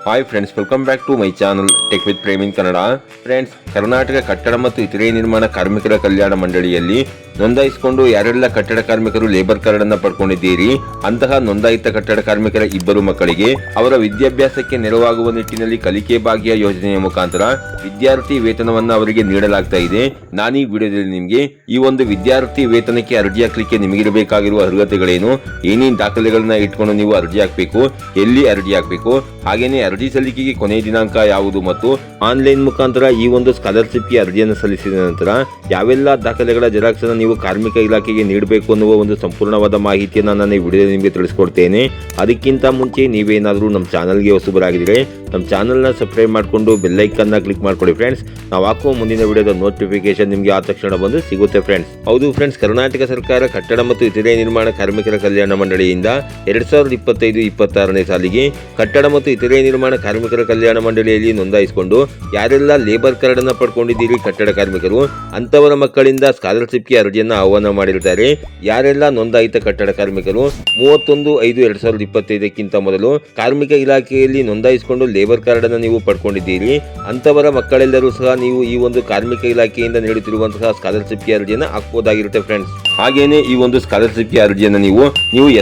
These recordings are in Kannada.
Hi friends, welcome back to my channel tech with Prem in Kannada. Friends, Karnataka ಕಟ್ಟಡ ಮತ್ತು ಇತರೆ ನಿರ್ಮಾಣ ಕಾರ್ಮಿಕರ ಕಲ್ಯಾಣ ಮಂಡಳಿಯಲ್ಲಿ ನೋಂದಾಯಿಸಿಕೊಂಡು ಯಾರೆಲ್ಲ ಕಟ್ಟಡ ಕಾರ್ಮಿಕರು ಲೇಬರ್ ಕಾರ್ಡ್ ಅನ್ನು ಪಡ್ಕೊಂಡಿದ್ದೀರಿ ಅಂತಹ ನೋಂದಾಯಿತ ಕಟ್ಟಡ ಕಾರ್ಮಿಕರ ಇಬ್ಬರು ಮಕ್ಕಳಿಗೆ ಅವರ ವಿದ್ಯಾಭ್ಯಾಸಕ್ಕೆ ನೆರವಾಗುವ ನಿಟ್ಟಿನಲ್ಲಿ ಕಲಿಕೆ ಭಾಗ್ಯ ಯೋಜನೆಯ ಮುಖಾಂತರ ವಿದ್ಯಾರ್ಥಿ ವೇತನವನ್ನು ಅವರಿಗೆ ನೀಡಲಾಗ್ತಾ ಇದೆ. ನಾನು ಈ ವಿಡಿಯೋದಲ್ಲಿ ನಿಮಗೆ ಈ ಒಂದು ವಿದ್ಯಾರ್ಥಿ ವೇತನಕ್ಕೆ ಅರ್ಜಿ ಹಾಕಲಿಕ್ಕೆ ನಿಮಗಿರಬೇಕಾಗಿರುವ ಅರ್ಹತೆಗಳೇನು, ಏನೇನು ದಾಖಲೆಗಳನ್ನ ಇಟ್ಕೊಂಡು ನೀವು ಅರ್ಜಿ ಹಾಕಬೇಕು, ಎಲ್ಲಿ ಅರ್ಜಿ ಹಾಕಬೇಕು, ಹಾಗೇನೆ ಅರ್ಜಿ ಸಲ್ಲಿಕೆಗೆ ಕೊನೆಯ ದಿನಾಂಕ ಯಾವುದು ಮತ್ತು ಆನ್ಲೈನ್ ಮುಖಾಂತರ ಈ ಒಂದು ಸ್ಕಾಲರ್ಶಿಪ್ಗೆ ಅರ್ಜಿಯನ್ನು ಸಲ್ಲಿಸಿದ ನಂತರ ಯಾವೆಲ್ಲ ದಾಖಲೆಗಳ ಜೆರಾಕ್ಸ್ ಅನ್ನು ನೀವು ಕಾರ್ಮಿಕ ಇಲಾಖೆಗೆ ನೀಡಬೇಕು ಅನ್ನುವ ಒಂದು ಸಂಪೂರ್ಣವಾದ ಮಾಹಿತಿಯನ್ನು ನಾನು ಈ ವಿಡಿಯೋದಲ್ಲಿ ನಿಮಗೆ ತಿಳಿಸ್ಕೊಡ್ತೇನೆ. ಅದಕ್ಕಿಂತ ಮುಂಚೆ ನೀವೇನಾದರೂ ನಮ್ಮ ಚಾನಲ್ಗೆ ಹೊಸಬರಾಗಿದ್ದರೆ ನಮ್ಮ ಚಾನಲ್ನ ಸಬ್ಸ್ಕ್ರೈಬ್ ಮಾಡಿಕೊಂಡು ಬೆಲ್ಲೈಕನ್ನ ಕ್ಲಿಕ್ ಮಾಡ್ಕೊಳ್ಳಿ ಫ್ರೆಂಡ್ಸ್. ನಾವು ಹಾಕುವ ಮುಂದಿನ ವಿಡಿಯೋದ ನೋಟಿಫಿಕೇಶನ್ ನಿಮಗೆ ಆ ತಕ್ಷಣ ಬಂದು ಸಿಗುತ್ತೆ ಫ್ರೆಂಡ್ಸ್. ಹೌದು ಫ್ರೆಂಡ್ಸ್, ಕರ್ನಾಟಕ ಸರ್ಕಾರ ಕಟ್ಟಡ ಮತ್ತು ಇತರೆ ನಿರ್ಮಾಣ ಕಾರ್ಮಿಕರ ಕಲ್ಯಾಣ ಮಂಡಳಿಯಿಂದ 2025-26ನೇ ಸಾಲಿಗೆ ಕಟ್ಟಡ ಮತ್ತು ಇತರೆ ನಿರ್ಮಾಣ ಕಾರ್ಮಿಕರ ಕಲ್ಯಾಣ ಮಂಡಳಿಯಲ್ಲಿ ನೋಂದಾಯಿಸಿಕೊಂಡು ಯಾರೆಲ್ಲ ಲೇಬರ್ ಕಾರ್ಡ್ ಅನ್ನು ಪಡ್ಕೊಂಡಿದ್ದೀರಿ ಕಟ್ಟಡ ಕಾರ್ಮಿಕರು ಅಂತವರ ಮಕ್ಕಳಿಂದ ಸ್ಕಾಲರ್ಶಿಪ್ಗೆ ಅರ್ಜಿಯನ್ನು ಆಹ್ವಾನ ಮಾಡಿರುತ್ತಾರೆ. ಯಾರೆಲ್ಲ ನೋಂದಾಯಿತ ಕಟ್ಟಡ ಕಾರ್ಮಿಕರು 31/5/2025ಕ್ಕಿಂತ ಮೊದಲು ಕಾರ್ಮಿಕ ಇಲಾಖೆಯಲ್ಲಿ ನೋಂದಾಯಿಸಿಕೊಂಡು ಲೇಬರ್ ಕಾರ್ಡ್ ಅನ್ನು ನೀವು ಪಡ್ಕೊಂಡಿದ್ದೀರಿ ಅಂತವರ ಮಕ್ಕಳೆಲ್ಲರೂ ಸಹ ನೀವು ಈ ಒಂದು ಕಾರ್ಮಿಕ ಇಲಾಖೆಯಿಂದ ನೀಡುತ್ತಿರುವಂತಹ ಸ್ಕಾಲರ್ಶಿಪ್ಗೆ ಅರ್ಜಿಯನ್ನು ಹಾಕಬಹುದಾಗಿರುತ್ತೆ ಫ್ರೆಂಡ್ಸ್. ಹಾಗೇನೆ ಈ ಒಂದು ಸ್ಕಾಲರ್ಶಿಪ್ಗೆ ಅರ್ಜಿಯನ್ನು ನೀವು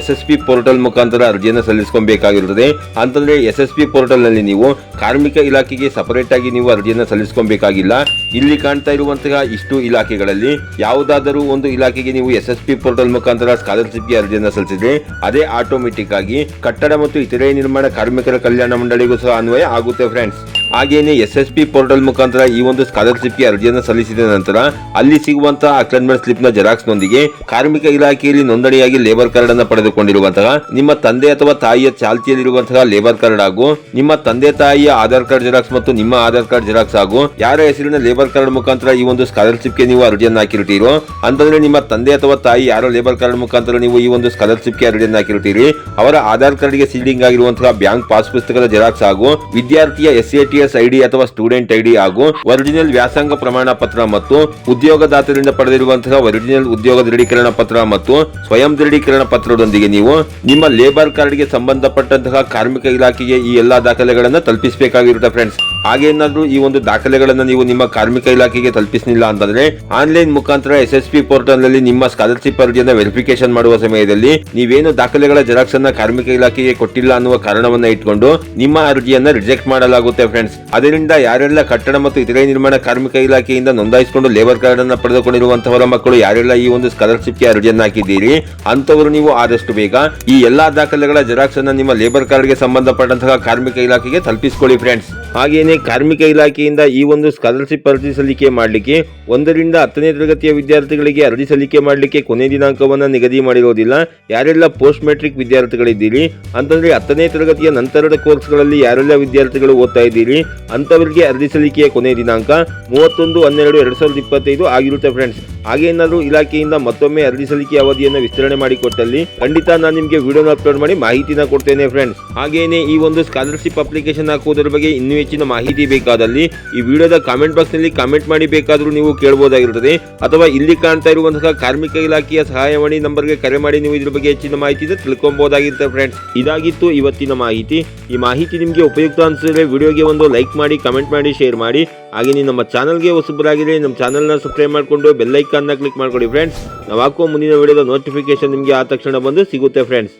SSP ಪೋರ್ಟಲ್ ಮುಖಾಂತರ ಅರ್ಜಿಯನ್ನು ಸಲ್ಲಿಸಬೇಕಾಗಿರುತ್ತದೆ. ಅಂತಂದ್ರೆ SSP ಪೋರ್ಟಲ್ ನಲ್ಲಿ ನೀವು ಕಾರ್ಮಿಕ ಇಲಾಖೆಗೆ ಸಪರೇಟ್ ಆಗಿ ನೀವು ಅರ್ಜಿಯನ್ನು ಸಲ್ಲಿಸಬೇಕಾಗಿಲ್ಲ. ಇಲ್ಲಿ ಕಾಣ್ತಾ ಇರುವಂತಹ ಇಷ್ಟು ಇಲಾಖೆಗಳಲ್ಲಿ ಯಾವುದಾದರೂ ಒಂದು ಇಲಾಖೆಗೆ ನೀವು SSP ಪೋರ್ಟಲ್ ಮುಖಾಂತರ ಸ್ಕಾಲರ್ಶಿಪ್ಗೆ ಅರ್ಜಿಯನ್ನು ಸಲ್ಲಿಸಿದ್ರೆ ಅದೇ ಆಟೋಮೆಟಿಕ್ ಆಗಿ ಕಟ್ಟಡ ಮತ್ತು ಇತರೆ ನಿರ್ಮಾಣ ಕಾರ್ಮಿಕರ ಕಲ್ಯಾಣ ಮಂಡಳಿಗೂ ಸಹ ಅನ್ವಯ ಆಗುತ್ತೆ ಫ್ರೆಂಡ್ಸ್. ಹಾಗೇನೆ SSP ಪೋರ್ಟಲ್ ಮುಖಾಂತರ ಈ ಒಂದು ಸ್ಕಾಲರ್ಶಿಪ್ಗೆ ಅರ್ಜಿಯನ್ನು ಸಲ್ಲಿಸಿದ ನಂತರ ಅಲ್ಲಿ ಸಿಗುವಂತಹ ಅಕ್ಲಾಟ್ಮೆಂಟ್ ಸ್ಲಿಪ್ ನ ಜೆರಾಕ್ಸ್ ನೊಂದಿಗೆ ಕಾರ್ಮಿಕ ಇಲಾಖೆಯಲ್ಲಿ ನೋಂದಣಿಯಾಗಿ ಲೇಬರ್ ಕಾರ್ಡ್ ಅನ್ನು ಪಡೆದುಕೊಂಡಿರುವಂತಹ ನಿಮ್ಮ ತಂದೆ ಅಥವಾ ತಾಯಿಯ ಚಾಲ್ತಿಯಲ್ಲಿರುವಂತಹ ಲೇಬರ್ ಕಾರ್ಡ್ ಹಾಗೂ ನಿಮ್ಮ ತಂದೆ ತಾಯಿಯ ಆಧಾರ್ ಕಾರ್ಡ್ ಜೆರಾಕ್ಸ್ ಮತ್ತು ನಿಮ್ಮ ಆಧಾರ್ ಕಾರ್ಡ್ ಜೆರಾಕ್ಸ್ ಹಾಗೂ ಯಾರ ಹೆಸರಿನ ಲೇಬರ್ ಕಾರ್ಡ್ ಮುಖಾಂತರ ಈ ಒಂದು ಸ್ಕಾಲರ್ಶಿಪ್ಗೆ ನೀವು ಅರ್ಜಿಯನ್ನು ಹಾಕಿರ್ತೀರೋ ಅಂತಂದ್ರೆ ನಿಮ್ಮ ತಂದೆ ಅಥವಾ ತಾಯಿ ಯಾರ ಲೇಬರ್ ಕಾರ್ಡ್ ಮುಖಾಂತರ ನೀವು ಈ ಒಂದು ಸ್ಕಾಲರ್ಶಿಪ್ಗೆ ಅರ್ಜಿಯನ್ನು ಹಾಕಿರ್ತೀರಿ ಅವರ ಆಧಾರ್ ಕಾರ್ಡ್ಗೆ ಸೀಡಿಂಗ್ ಆಗಿರುವಂತಹ ಬ್ಯಾಂಕ್ ಪಾಸ್ ಪುಸ್ತಕದ ಜೆರಾಕ್ಸ್ ಹಾಗೂ ವಿದ್ಯಾರ್ಥಿಯ SATS ID ಅಥವಾ ಸ್ಟೂಡೆಂಟ್ ID ಹಾಗೂ ಒರಿಜಿನಲ್ ವ್ಯಾಸಂಗ ಪ್ರಮಾಣ ಪತ್ರ ಮತ್ತು ಉದ್ಯೋಗದಾತರಿಂದ ಪಡೆದಿರುವಂತಹ ಒರಿಜಿನಲ್ ಉದ್ಯೋಗ ದೃಢೀಕರಣ ಪತ್ರ ಮತ್ತು ಸ್ವಯಂ ದೃಢೀಕರಣ ಪತ್ರದೊಂದಿಗೆ ನೀವು ನಿಮ್ಮ ಲೇಬರ್ ಕಾರ್ಡ್ಗೆ ಸಂಬಂಧಪಟ್ಟಂತಹ ಕಾರ್ಮಿಕ ಇಲಾಖೆಗೆ ಈ ಎಲ್ಲಾ ದಾಖಲೆಗಳನ್ನು ತಲುಪಿಸಬೇಕಾಗಿರುತ್ತೆ ಫ್ರೆಂಡ್ಸ್. ಹಾಗೇನಾದ್ರೂ ಈ ಒಂದು ದಾಖಲೆಗಳನ್ನು ನೀವು ನಿಮ್ಮ ಕಾರ್ಮಿಕ ಇಲಾಖೆಗೆ ತಲುಪಿಸಲಿಲ್ಲ ಅಂತಂದ್ರೆ ಆನ್ಲೈನ್ ಮುಖಾಂತರ SSP ಪೋರ್ಟಲ್ ನಲ್ಲಿ ನಿಮ್ಮ ಸ್ಕಾಲರ್ಶಿಪ್ ಅರ್ಜಿಯನ್ನು ವೆರಿಫಿಕೇಶನ್ ಮಾಡುವ ಸಮಯದಲ್ಲಿ ನೀವೇನು ದಾಖಲೆಗಳ ಜೆರಾಕ್ಸ್ ಅನ್ನ ಕಾರ್ಮಿಕ ಇಲಾಖೆಗೆ ಕೊಟ್ಟಿಲ್ಲ ಅನ್ನುವ ಕಾರಣವನ್ನ ಇಟ್ಕೊಂಡು ನಿಮ್ಮ ಅರ್ಜಿಯನ್ನ ರಿಜೆಕ್ಟ್ ಮಾಡಲಾಗುತ್ತೆ ಫ್ರೆಂಡ್ಸ್. ಅದರಿಂದ ಯಾರೆಲ್ಲ ಕಟ್ಟಡ ಮತ್ತು ಇತರೆ ನಿರ್ಮಾಣ ಕಾರ್ಮಿಕ ಇಲಾಖೆಯಿಂದ ನೋಂದಾಯಿಸಿಕೊಂಡು ಲೇಬರ್ ಕಾರ್ಡ್ ಅನ್ನು ಪಡೆದುಕೊಂಡಿರುವಂತವರ ಮಕ್ಕಳು ಯಾರೆಲ್ಲ ಈ ಒಂದು ಸ್ಕಾಲರ್ಶಿಪ್ಗೆ ಅರ್ಜಿಯನ್ನು ಹಾಕಿದ್ದೀರಿ ಅಂತವರು ನೀವು ಆದಷ್ಟು ಬೇಗ ಈ ಎಲ್ಲಾ ದಾಖಲೆಗಳ ಜೆರಾಕ್ಸ್ ಅನ್ನ ನಿಮ್ಮ ಲೇಬರ್ ಕಾರ್ಡ್ಗೆ ಸಂಬಂಧಪಟ್ಟಂತಹ ಕಾರ್ಮಿಕ ಇಲಾಖೆಗೆ ತಲುಪಿಸಿಕೊಳ್ಳಿ ಫ್ರೆಂಡ್ಸ್. ಹಾಗೇನೆ ಕಾರ್ಮಿಕ ಇಲಾಖೆಯಿಂದ ಈ ಒಂದು ಸ್ಕಾಲರ್ಶಿಪ್ ಅರ್ಜಿ ಸಲ್ಲಿಕೆ ಮಾಡಲಿಕ್ಕೆ 1ರಿಂದ 10ನೇ ತರಗತಿಯ ವಿದ್ಯಾರ್ಥಿಗಳಿಗೆ ಅರ್ಜಿ ಸಲ್ಲಿಕೆ ಮಾಡಲಿಕ್ಕೆ ಕೊನೆ ದಿನಾಂಕವನ್ನು ನಿಗದಿ ಮಾಡಿರೋದಿಲ್ಲ. ಯಾರೆಲ್ಲ ಪೋಸ್ಟ್ ಮೆಟ್ರಿಕ್ ವಿದ್ಯಾರ್ಥಿಗಳಿದ್ದೀರಿ ಅಂತಂದ್ರೆ 10ನೇ ತರಗತಿಯ ನಂತರದ ಕೋರ್ಸ್ಗಳಲ್ಲಿ ಯಾರೆಲ್ಲ ವಿದ್ಯಾರ್ಥಿಗಳು ಓದ್ತಾ ಇದ್ದೀರಿ ಅಂತವರಿಗೆ ಅರ್ಜಿ ಸಲ್ಲಿಕೆಯ ಕೊನೆ ದಿನಾಂಕ 31/12/2025 ಆಗಿರುತ್ತೆ ಫ್ರೆಂಡ್ಸ್. ಹಾಗೇನಾದ್ರೂ ಇಲಾಖೆಯಿಂದ ಮತ್ತೊಮ್ಮೆ ಅರ್ಜಿ ಸಲ್ಲಿಕೆ ಅವಧಿಯನ್ನು ವಿಸ್ತರಣೆ ಮಾಡಿಕೊಟ್ಟಲ್ಲಿ ಖಂಡಿತ ನಾನು ನಿಮಗೆ ವಿಡಿಯೋನ ಅಪ್ಲೋಡ್ ಮಾಡಿ ಮಾಹಿತಿನ ಕೊಡ್ತೇನೆ ಫ್ರೆಂಡ್ಸ್. ಹಾಗೇನೆ ಈ ಒಂದು ಸ್ಕಾಲರ್ಶಿಪ್ ಅಪ್ಲಿಕೇಶನ್ ಹಾಕುವುದರ ಬಗ್ಗೆ ಇನ್ನೂ ಹೆಚ್ಚಿನ ಮಾಹಿತಿ ಬೇಕಾದಲ್ಲಿ ಈ ವಿಡಿಯೋದ ಕಾಮೆಂಟ್ ಬಾಕ್ಸ್ ನಲ್ಲಿ ಕಾಮೆಂಟ್ ಮಾಡಿ ಬೇಕಾದ್ರೂ ನೀವು ಕೇಳಬಹುದಾಗಿರುತ್ತದೆ ಅಥವಾ ಇಲ್ಲಿ ಕಾಣ್ತಾ ಇರುವಂತಹ ಕಾರ್ಮಿಕ ಇಲಾಖೆಯ ಸಹಾಯವಾಣಿ ನಂಬರ್ಗೆ ಕರೆ ಮಾಡಿ ನೀವು ಇದ್ರ ಬಗ್ಗೆ ಹೆಚ್ಚಿನ ಮಾಹಿತಿ ತಿಳ್ಕೊಬಹುದಾಗಿರುತ್ತೆ ಫ್ರೆಂಡ್ಸ್. ಇದಾಗಿತ್ತು ಇವತ್ತಿನ ಮಾಹಿತಿ. ಈ ಮಾಹಿತಿ ನಿಮಗೆ ಉಪಯುಕ್ತ ಅನಿಸಿದ್ರೆ ವಿಡಿಯೋಗೆ ಒಂದು ಲೈಕ್ ಮಾಡಿ, ಕಮೆಂಟ್ ಮಾಡಿ, ಶೇರ್ ಮಾಡಿ. ಹಾಗೆ ನೀವು ನಮ್ಮ ಚಾನಲ್ಗೆ ಹೊಸಬರಾಗಿದ್ರೆ ನಮ್ಮ ಚಾನಲ್ನ ಸಬ್ಸ್ಕ್ರೈಬ್ ಮಾಡಿಕೊಂಡು ಬೆಲ್ಲೈಕನ್ನ ಕ್ಲಿಕ್ ಮಾಡ್ಕೊಳ್ಳಿ ಫ್ರೆಂಡ್ಸ್. ನಾವು ಹಾಕುವ ಮುಂದಿನ ವಿಡಿಯೋದ ನೋಟಿಫಿಕೇಶನ್ ನಿಮಗೆ ಆ ತಕ್ಷಣ ಬಂದು ಸಿಗುತ್ತೆ ಫ್ರೆಂಡ್ಸ್.